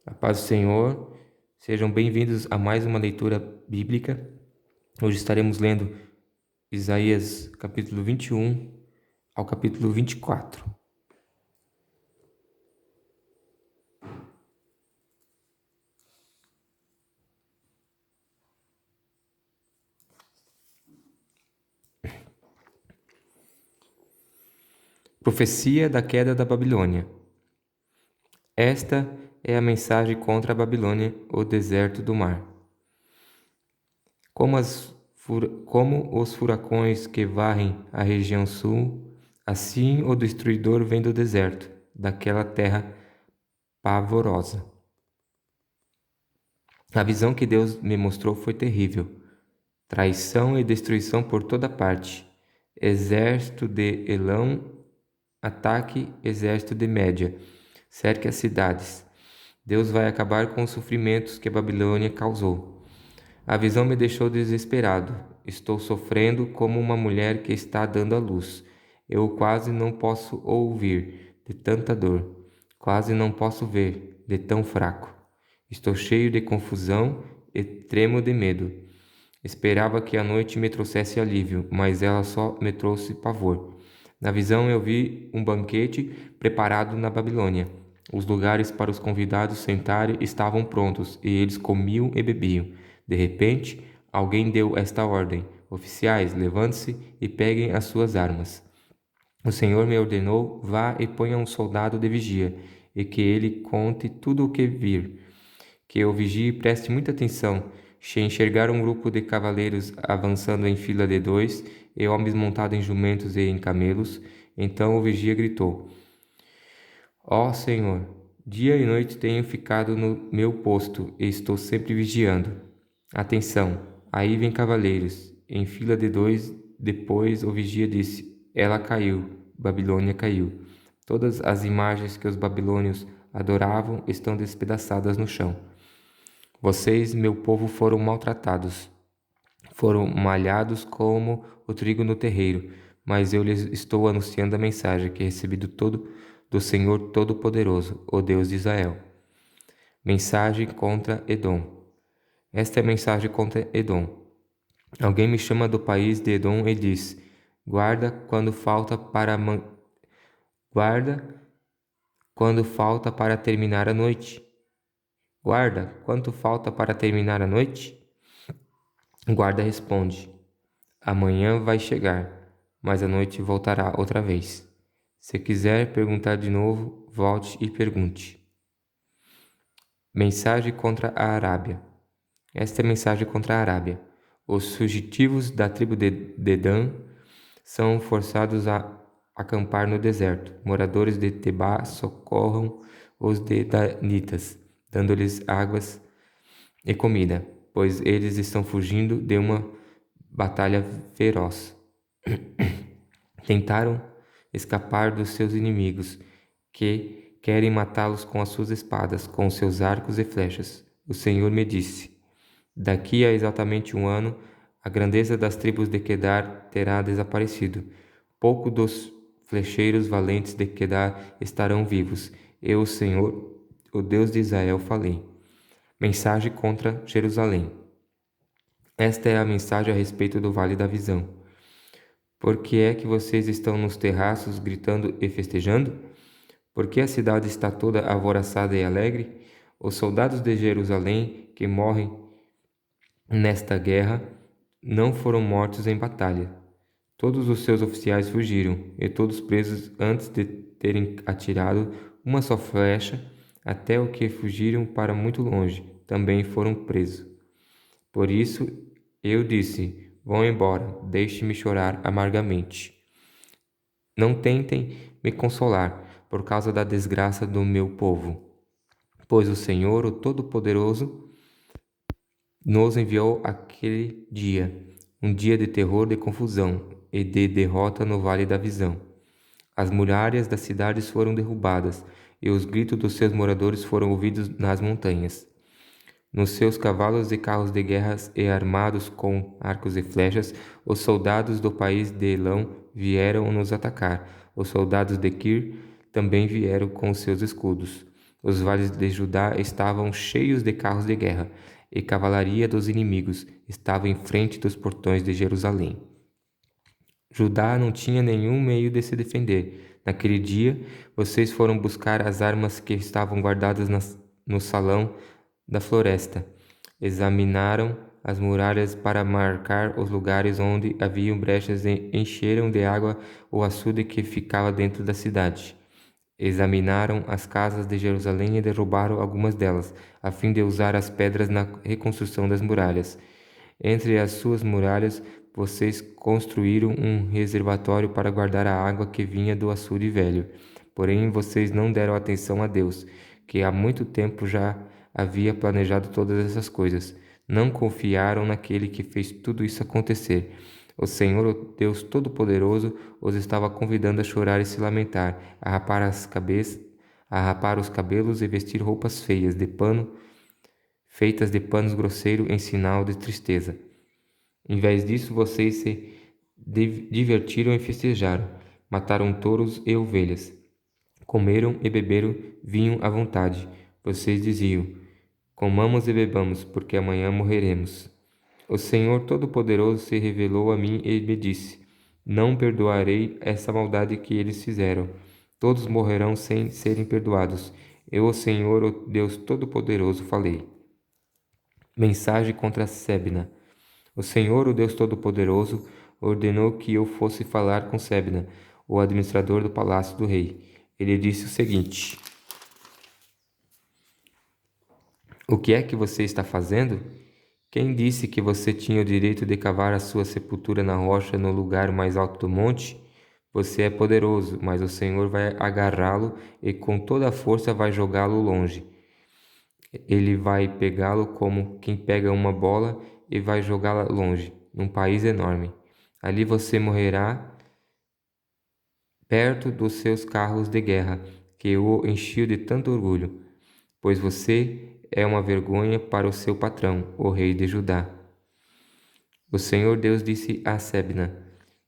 A paz do Senhor, sejam bem-vindos a mais uma leitura bíblica. Hoje estaremos lendo Isaías capítulo 21 ao capítulo 24. Profecia da queda da Babilônia. Esta é a mensagem contra a Babilônia, o deserto do mar. Como os furacões que varrem a região sul, assim o destruidor vem do deserto, daquela terra pavorosa. A visão que Deus me mostrou foi terrível. Traição e destruição por toda parte. Exército de Elão, ataque, exército de Média. Cerque as cidades. Deus vai acabar com os sofrimentos que a Babilônia causou. A visão me deixou desesperado. Estou sofrendo como uma mulher que está dando à luz. Eu quase não posso ouvir, de tanta dor. Quase não posso ver, de tão fraco. Estou cheio de confusão e tremo de medo. Esperava que a noite me trouxesse alívio, mas ela só me trouxe pavor. Na visão eu vi um banquete preparado na Babilônia. Os lugares para os convidados sentarem estavam prontos, e eles comiam e bebiam. De repente, alguém deu esta ordem: oficiais, levante-se e peguem as suas armas. O Senhor me ordenou: vá e ponha um soldado de vigia, e que ele conte tudo o que vir. Que eu vigie e preste muita atenção. Se enxergar um grupo de cavaleiros avançando em fila de 2, e homens montados em jumentos e em camelos, então o vigia gritou: Ó Senhor, dia e noite tenho ficado no meu posto e estou sempre vigiando. Atenção, aí vem cavaleiros, em fila de 2. Depois o vigia disse: ela caiu, Babilônia caiu. Todas as imagens que os babilônios adoravam estão despedaçadas no chão. Vocês, meu povo, foram maltratados. Foram malhados como o trigo no terreiro, mas eu lhes estou anunciando a mensagem que recebi do Senhor Todo-Poderoso, o Deus de Israel. Mensagem contra Edom. Esta é a mensagem contra Edom. Alguém me chama do país de Edom e diz: guarda quando falta para terminar a noite. Guarda, quanto falta para terminar a noite? Guarda responde: amanhã vai chegar, mas a noite voltará outra vez. Se quiser perguntar de novo, volte e pergunte. Mensagem contra a Arábia. Esta é a mensagem contra a Arábia. Os fugitivos da tribo de Dan são forçados a acampar no deserto. Moradores de Tebá socorram os dedanitas, dando-lhes águas e comida, pois eles estão fugindo de uma batalha feroz. Tentaram escapar dos seus inimigos, que querem matá-los com as suas espadas, com os seus arcos e flechas. O Senhor me disse: daqui a exatamente 1 ano, a grandeza das tribos de Quedar terá desaparecido. Pouco dos flecheiros valentes de Quedar estarão vivos. Eu, o Senhor, o Deus de Israel, falei. Mensagem contra Jerusalém. Esta é a mensagem a respeito do Vale da Visão. Por que é que vocês estão nos terraços gritando e festejando? Por que a cidade está toda alvoroçada e alegre? Os soldados de Jerusalém que morrem nesta guerra não foram mortos em batalha. Todos os seus oficiais fugiram, e todos presos antes de terem atirado uma só flecha, até os que fugiram para muito longe também foram presos. Por isso eu disse: vão embora, deixe-me chorar amargamente. Não tentem me consolar por causa da desgraça do meu povo, pois o Senhor, o Todo-Poderoso, nos enviou aquele dia, um dia de terror, de confusão e de derrota no Vale da Visão. As muralhas das cidades foram derrubadas, e os gritos dos seus moradores foram ouvidos nas montanhas. Nos seus cavalos e carros de guerra e armados com arcos e flechas, os soldados do país de Elão vieram nos atacar. Os soldados de Kir também vieram com seus escudos. Os vales de Judá estavam cheios de carros de guerra, e cavalaria dos inimigos estava em frente dos portões de Jerusalém. Judá não tinha nenhum meio de se defender. Naquele dia, vocês foram buscar as armas que estavam guardadas no salão da floresta. Examinaram as muralhas para marcar os lugares onde haviam brechas e encheram de água o açude que ficava dentro da cidade. Examinaram as casas de Jerusalém e derrubaram algumas delas, a fim de usar as pedras na reconstrução das muralhas. Entre as suas muralhas, vocês construíram um reservatório para guardar a água que vinha do açude velho. Porém, vocês não deram atenção a Deus, que há muito tempo já havia planejado todas essas coisas. Não confiaram naquele que fez tudo isso acontecer. O Senhor, o Deus Todo-Poderoso, os estava convidando a chorar e se lamentar, a rapar os cabelos e vestir roupas feias de pano, feitas de panos grosseiros em sinal de tristeza. Em vez disso, vocês se divertiram e festejaram, mataram touros e ovelhas, comeram e beberam vinho à vontade. Vocês diziam: comamos e bebamos, porque amanhã morreremos. O Senhor Todo-Poderoso se revelou a mim e me disse: não perdoarei essa maldade que eles fizeram. Todos morrerão sem serem perdoados. Eu, o Senhor, o Deus Todo-Poderoso, falei. Mensagem contra Sebna. O Senhor, o Deus Todo-Poderoso, ordenou que eu fosse falar com Sebna, o administrador do palácio do rei. Ele disse o seguinte: o que é que você está fazendo? Quem disse que você tinha o direito de cavar a sua sepultura na rocha no lugar mais alto do monte? Você é poderoso, mas o Senhor vai agarrá-lo e com toda a força vai jogá-lo longe. Ele vai pegá-lo como quem pega uma bola e vai jogá-la longe, num país enorme. Ali você morrerá perto dos seus carros de guerra, que o enchiam de tanto orgulho, pois você é uma vergonha para o seu patrão, o rei de Judá. O Senhor Deus disse a Sebna: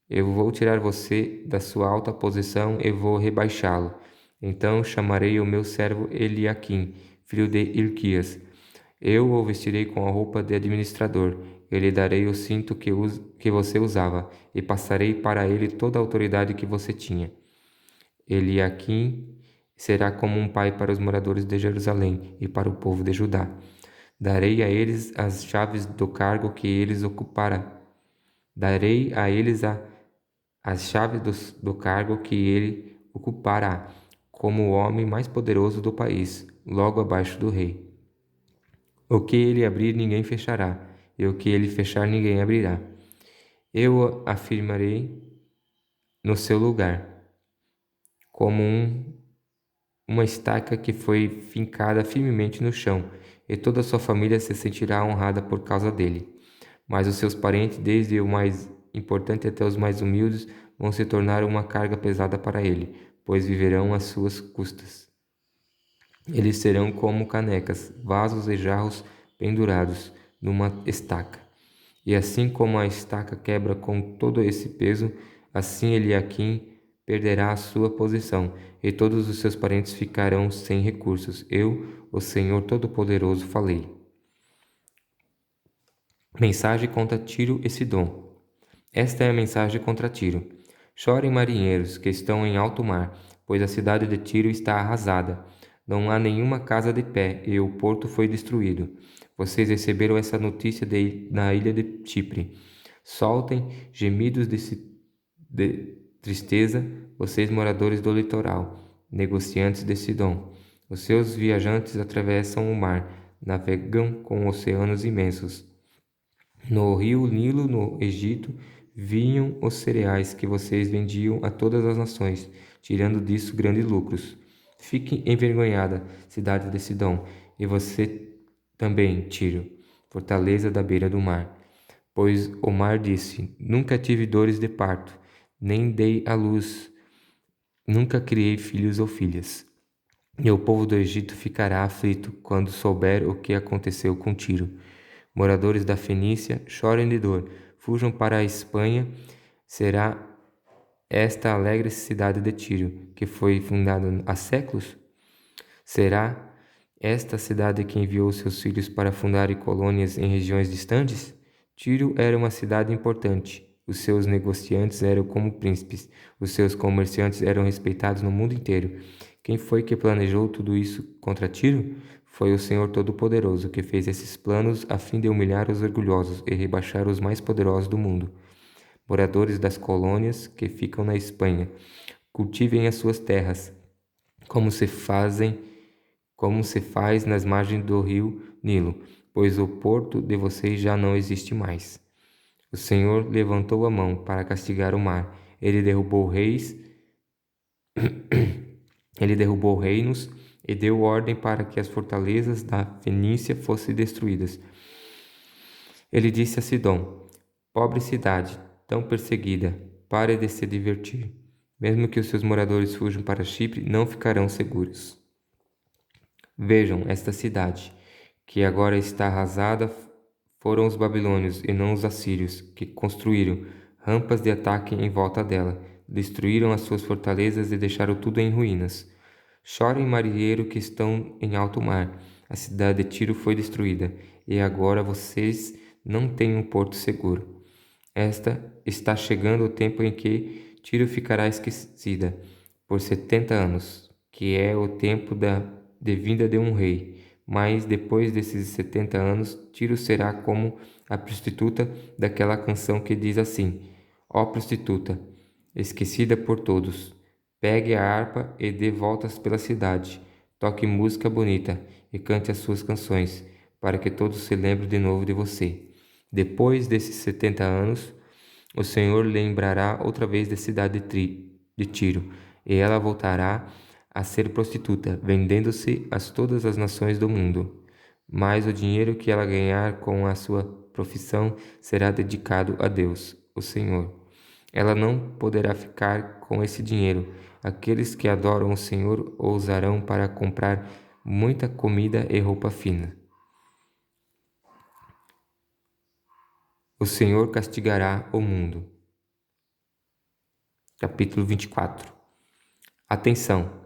eu vou tirar você da sua alta posição e vou rebaixá-lo. Então chamarei o meu servo Eliaquim, filho de Hilquias. Eu o vestirei com a roupa de administrador. Eu lhe darei o cinto que você usava, e passarei para ele toda a autoridade que você tinha. Eliaquim será como um pai para os moradores de Jerusalém e para o povo de Judá. Darei a eles as chaves do cargo que eles ocuparão. Darei a eles as chaves do cargo que ele ocupará, como o homem mais poderoso do país, logo abaixo do rei. O que ele abrir, ninguém fechará, e o que ele fechar, ninguém abrirá. Eu o afirmarei no seu lugar, como uma estaca que foi fincada firmemente no chão, e toda a sua família se sentirá honrada por causa dele. Mas os seus parentes, desde o mais importante até os mais humildes, vão se tornar uma carga pesada para ele, pois viverão às suas custas. Eles serão como canecas, vasos e jarros pendurados numa estaca. E assim como a estaca quebra com todo esse peso, assim Eliaquim perderá a sua posição, e todos os seus parentes ficarão sem recursos. Eu, o Senhor Todo-Poderoso, falei. Mensagem contra Tiro e Sidom. Esta é a mensagem contra Tiro. Chorem, marinheiros que estão em alto mar, pois a cidade de Tiro está arrasada. Não há nenhuma casa de pé, e o porto foi destruído. Vocês receberam essa notícia na ilha de Chipre. Soltem gemidos de tristeza, vocês moradores do litoral, negociantes de Sidom. Os seus viajantes atravessam o mar, navegam com oceanos imensos. No rio Nilo, no Egito, vinham os cereais que vocês vendiam a todas as nações, tirando disso grandes lucros. Fique envergonhada, cidade de Sidom, e você também, Tiro, fortaleza da beira do mar. Pois o mar disse: nunca tive dores de parto, nem dei à luz, nunca criei filhos ou filhas. E o povo do Egito ficará aflito quando souber o que aconteceu com Tiro. Moradores da Fenícia, chorem de dor, fujam para a Espanha. Será esta alegre cidade de Tiro, que foi fundada há séculos? Será esta a cidade que enviou seus filhos para fundarem colônias em regiões distantes? Tiro era uma cidade importante. Os seus negociantes eram como príncipes. Os seus comerciantes eram respeitados no mundo inteiro. Quem foi que planejou tudo isso contra Tiro? Foi o Senhor Todo-Poderoso que fez esses planos a fim de humilhar os orgulhosos e rebaixar os mais poderosos do mundo. Moradores das colônias que ficam na Espanha, cultivem as suas terras, como se faz nas margens do rio Nilo, pois o porto de vocês já não existe mais. O Senhor levantou a mão para castigar o mar. Ele derrubou reinos e deu ordem para que as fortalezas da Fenícia fossem destruídas. Ele disse a Sidom: pobre cidade, tão perseguida, pare de se divertir. Mesmo que os seus moradores fujam para Chipre, não ficarão seguros. Vejam esta cidade, que agora está arrasada. Foram os babilônios e não os assírios que construíram rampas de ataque em volta dela, destruíram as suas fortalezas e deixaram tudo em ruínas. Chorem, marinheiro que estão em alto mar. A cidade de Tiro foi destruída, e agora vocês não têm um porto seguro. Está chegando o tempo em que Tiro ficará esquecida por 70 anos, que é o tempo de vinda de um rei. Mas depois desses 70 anos, Tiro será como a prostituta daquela canção que diz assim: ó prostituta, esquecida por todos, pegue a harpa e dê voltas pela cidade, toque música bonita e cante as suas canções, para que todos se lembrem de novo de você. Depois desses 70 anos, o Senhor lembrará outra vez da cidade de Tiro, e ela voltará a ser prostituta, vendendo-se a todas as nações do mundo. Mas o dinheiro que ela ganhar com a sua profissão será dedicado a Deus, o Senhor. Ela não poderá ficar com esse dinheiro. Aqueles que adoram o Senhor o usarão para comprar muita comida e roupa fina. O Senhor castigará o mundo. Capítulo 24. Atenção!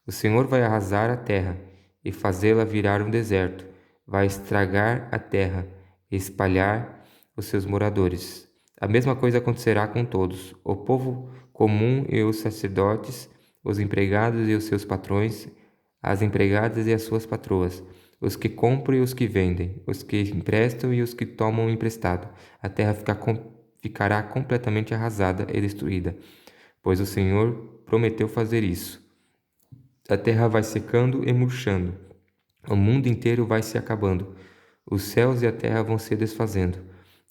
O Senhor vai arrasar a terra e fazê-la virar um deserto. Vai estragar a terra e espalhar os seus moradores. A mesma coisa acontecerá com todos: o povo comum e os sacerdotes, os empregados e os seus patrões, as empregadas e as suas patroas, os que compram e os que vendem, os que emprestam e os que tomam emprestado. A terra ficará completamente arrasada e destruída, pois o Senhor prometeu fazer isso. A terra vai secando e murchando. O mundo inteiro vai se acabando. Os céus e a terra vão se desfazendo.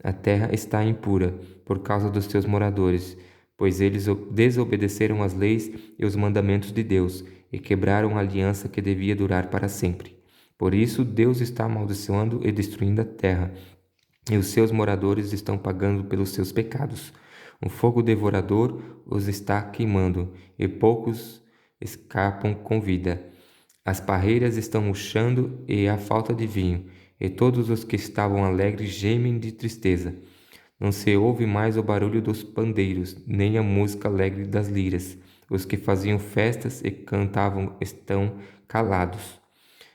A terra está impura por causa dos seus moradores, pois eles desobedeceram as leis e os mandamentos de Deus e quebraram a aliança que devia durar para sempre. Por isso, Deus está amaldiçoando e destruindo a terra, e os seus moradores estão pagando pelos seus pecados. Um fogo devorador os está queimando, e poucos escapam com vida. As parreiras estão murchando e há falta de vinho, e todos os que estavam alegres gemem de tristeza. Não se ouve mais o barulho dos pandeiros, nem a música alegre das liras. Os que faziam festas e cantavam estão calados.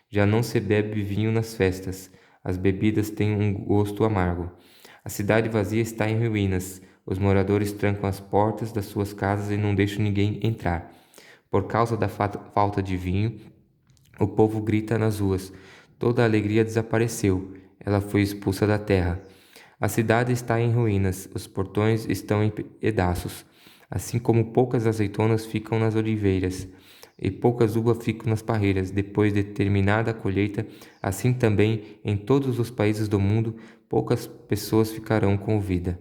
Já não se bebe vinho nas festas, as bebidas têm um gosto amargo. A cidade vazia está em ruínas, os moradores trancam as portas das suas casas e não deixam ninguém entrar. Por causa da falta de vinho, o povo grita nas ruas. Toda a alegria desapareceu. Ela foi expulsa da terra. A cidade está em ruínas. Os portões estão em pedaços. Assim como poucas azeitonas ficam nas oliveiras e poucas uvas ficam nas parreiras, depois de terminada a colheita, assim também em todos os países do mundo, poucas pessoas ficarão com vida.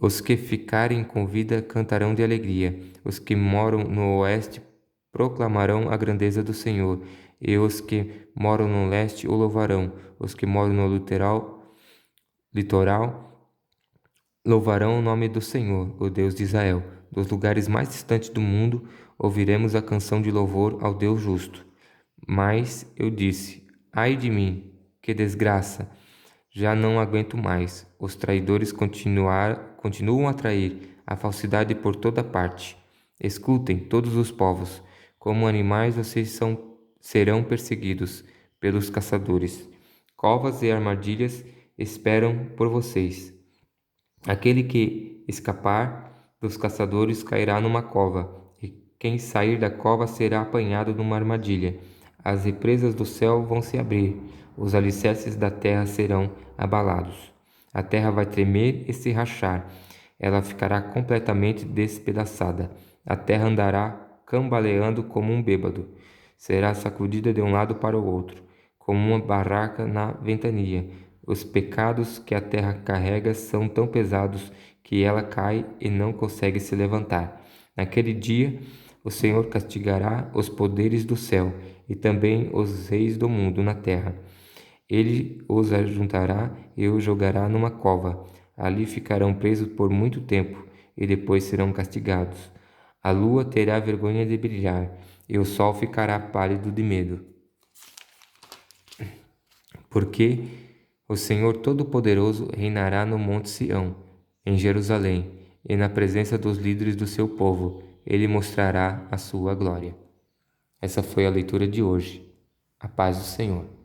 Os que ficarem com vida cantarão de alegria. Os que moram no oeste proclamarão a grandeza do Senhor, e os que moram no leste o louvarão. Os que moram no litoral louvarão o nome do Senhor, o Deus de Israel. Dos lugares mais distantes do mundo ouviremos a canção de louvor ao Deus justo. Mas eu disse: ai de mim, que desgraça! Já não aguento mais. Os traidores continuam a trair a falsidade por toda parte. Escutem, todos os povos, como animais vocês serão perseguidos pelos caçadores. Covas e armadilhas esperam por vocês. Aquele que escapar dos caçadores cairá numa cova, e quem sair da cova será apanhado numa armadilha. As represas do céu vão se abrir, os alicerces da terra serão abalados. A terra vai tremer e se rachar, ela ficará completamente despedaçada. A terra andará cambaleando como um bêbado. Será sacudida de um lado para o outro, como uma barraca na ventania. Os pecados que a terra carrega são tão pesados que ela cai e não consegue se levantar. Naquele dia, o Senhor castigará os poderes do céu e também os reis do mundo na terra. Ele os ajuntará e os jogará numa cova. Ali ficarão presos por muito tempo e depois serão castigados. A lua terá vergonha de brilhar e o sol ficará pálido de medo. Porque o Senhor Todo-Poderoso reinará no Monte Sião, em Jerusalém, e na presença dos líderes do seu povo, ele mostrará a sua glória. Essa foi a leitura de hoje. A paz do Senhor.